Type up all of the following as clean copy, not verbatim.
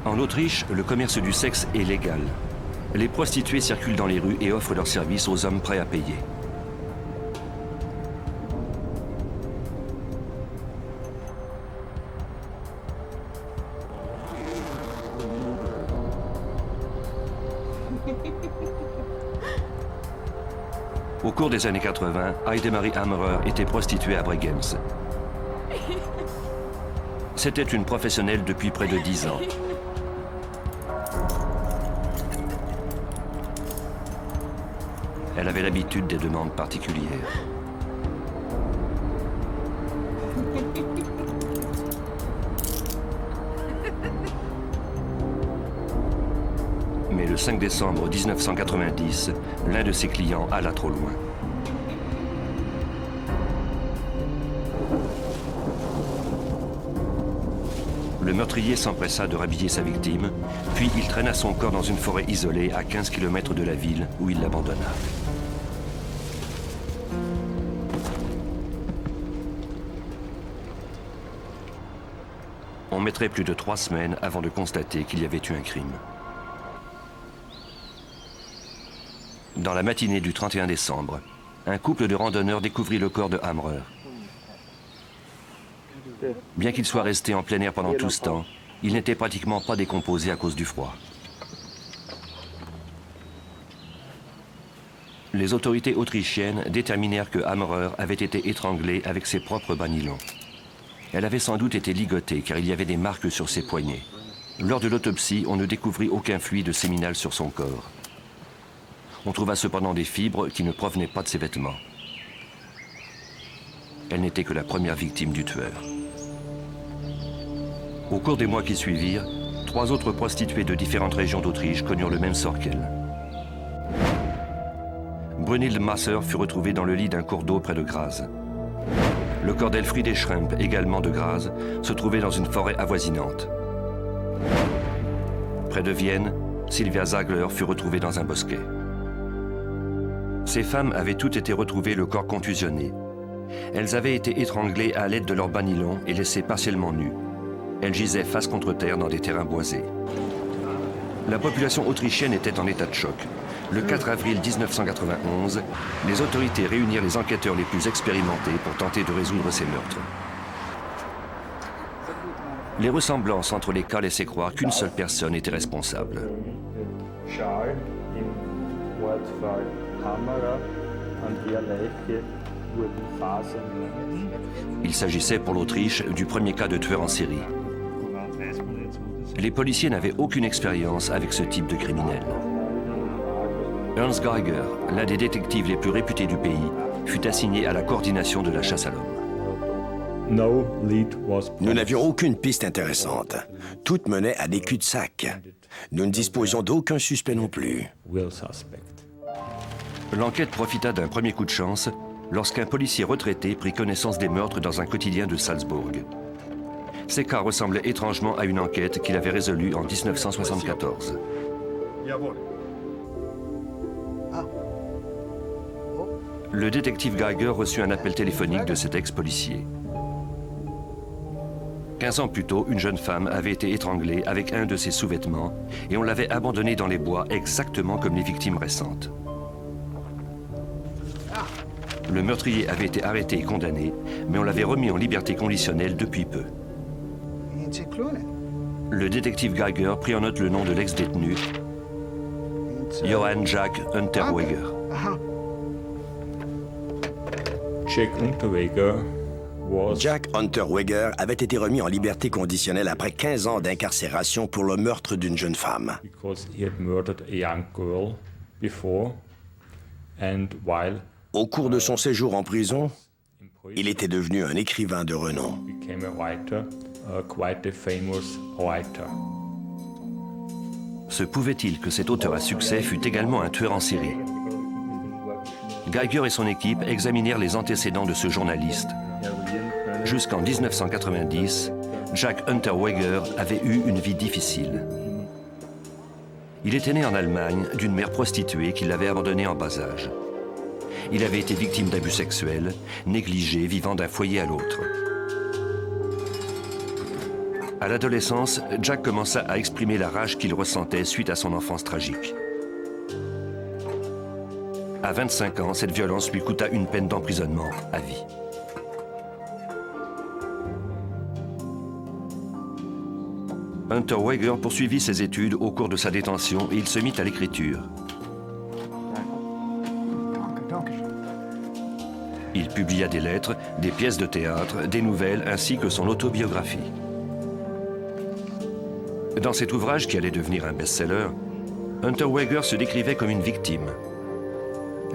En Autriche, le commerce du sexe est légal. Les prostituées circulent dans les rues et offrent leurs services aux hommes prêts à payer. Au cours des années 80, Heidemarie Hammerer était prostituée à Bregenz. C'était une professionnelle depuis près de 10 ans. Elle avait l'habitude des demandes particulières. Mais le 5 décembre 1990, l'un de ses clients alla trop loin. Le meurtrier s'empressa de rhabiller sa victime, puis il traîna son corps dans une forêt isolée à 15 km de la ville où il l'abandonna. On mettrait plus de 3 semaines avant de constater qu'il y avait eu un crime. Dans la matinée du 31 décembre, un couple de randonneurs découvrit le corps de Hammerer. Bien qu'il soit resté en plein air pendant tout ce temps, il n'était pratiquement pas décomposé à cause du froid. Les autorités autrichiennes déterminèrent que Hammerer avait été étranglé avec ses propres bas nylons. Elle avait sans doute été ligotée car il y avait des marques sur ses poignets. Lors de l'autopsie, on ne découvrit aucun fluide séminal sur son corps. On trouva cependant des fibres qui ne provenaient pas de ses vêtements. Elle n'était que la première victime du tueur. Au cours des mois qui suivirent, 3 autres prostituées de différentes régions d'Autriche connurent le même sort qu'elle. Brunhilde Masser fut retrouvée dans le lit d'un cours d'eau près de Graz. Le corps d'Elfriede Schremp, également de Graz, se trouvait dans une forêt avoisinante. Près de Vienne, Sylvia Zagler fut retrouvée dans un bosquet. Ces femmes avaient toutes été retrouvées le corps contusionné. Elles avaient été étranglées à l'aide de leurs bas nylons et laissées partiellement nues. Elles gisaient face contre terre dans des terrains boisés. La population autrichienne était en état de choc. Le 4 avril 1991, les autorités réunirent les enquêteurs les plus expérimentés pour tenter de résoudre ces meurtres. Les ressemblances entre les cas laissaient croire qu'une seule personne était responsable. Il s'agissait pour l'Autriche du premier cas de tueur en série. Les policiers n'avaient aucune expérience avec ce type de criminel. Ernst Geiger, l'un des détectives les plus réputés du pays, fut assigné à la coordination de la chasse à l'homme. Nous n'avions aucune piste intéressante. Toutes menaient à des cul-de-sac. Nous ne disposions d'aucun suspect non plus. L'enquête profita d'un premier coup de chance lorsqu'un policier retraité prit connaissance des meurtres dans un quotidien de Salzbourg. Ces cas ressemblaient étrangement à une enquête qu'il avait résolue en 1974. Le détective Geiger reçut un appel téléphonique de cet ex-policier. 15 ans plus tôt, une jeune femme avait été étranglée avec un de ses sous-vêtements et on l'avait abandonnée dans les bois exactement comme les victimes récentes. Le meurtrier avait été arrêté et condamné, mais on l'avait remis en liberté conditionnelle depuis peu. Le détective Geiger prit en note le nom de l'ex-détenu, Johann Jack Unterweger. Jack Unterweger avait été remis en liberté conditionnelle après 15 ans d'incarcération pour le meurtre d'une jeune femme. Au cours de son séjour en prison, il était devenu un écrivain de renom. Se pouvait-il que cet auteur à succès fût également un tueur en série? Geiger et son équipe examinèrent les antécédents de ce journaliste. Jusqu'en 1990, Jack Unterweger avait eu une vie difficile. Il était né en Allemagne d'une mère prostituée qui l'avait abandonné en bas âge. Il avait été victime d'abus sexuels, négligé, vivant d'un foyer à l'autre. À l'adolescence, Jack commença à exprimer la rage qu'il ressentait suite à son enfance tragique. À 25 ans, cette violence lui coûta une peine d'emprisonnement à vie. Hunter Weger poursuivit ses études au cours de sa détention et il se mit à l'écriture. Il publia des lettres, des pièces de théâtre, des nouvelles ainsi que son autobiographie. Dans cet ouvrage qui allait devenir un best-seller, Hunter Weger se décrivait comme une victime.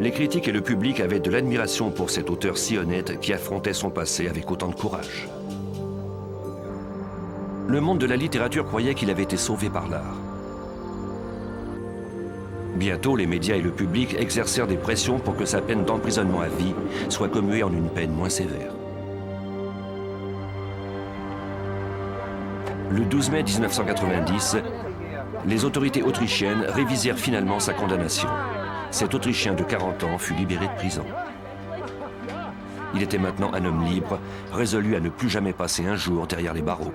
Les critiques et le public avaient de l'admiration pour cet auteur si honnête qui affrontait son passé avec autant de courage. Le monde de la littérature croyait qu'il avait été sauvé par l'art. Bientôt, les médias et le public exercèrent des pressions pour que sa peine d'emprisonnement à vie soit commuée en une peine moins sévère. Le 12 mai 1990, les autorités autrichiennes révisèrent finalement sa condamnation. Cet Autrichien de 40 ans fut libéré de prison. Il était maintenant un homme libre, résolu à ne plus jamais passer un jour derrière les barreaux.